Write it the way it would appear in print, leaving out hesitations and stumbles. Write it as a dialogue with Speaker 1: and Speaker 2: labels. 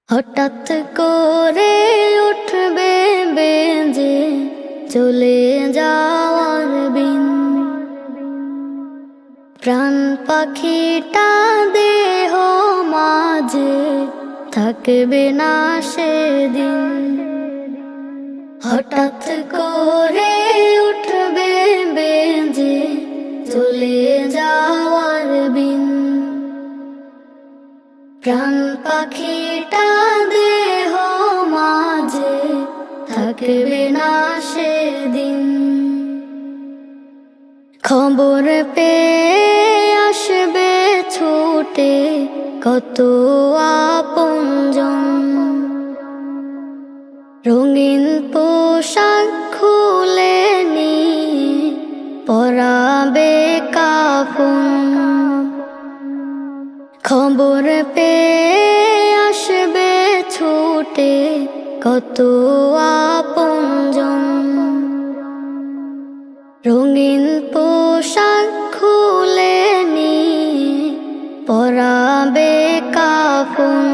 Speaker 1: হঠাৎ করে উঠবে বেজে চলে যাওয়ার বিন, প্রাণ পাখিটা দেহ মাঝে থাকবে না সেদিন। হঠাৎ করে উঠবে বেজে চলে যাওয়ার বিন, প্রাণ পাখিটা দেহ মাঝে থাকবে না সেদিন। খবর পেয়ে আসবে ছুটে কত আপনজন, রঙিন পোশাক খুলে নিয়ে পরাবে কাফন। খবর পেয়ে আসবে ছুটে কত আপনজন, রঙিন পোশাক খুলে নিয়ে পরাবে কাফন।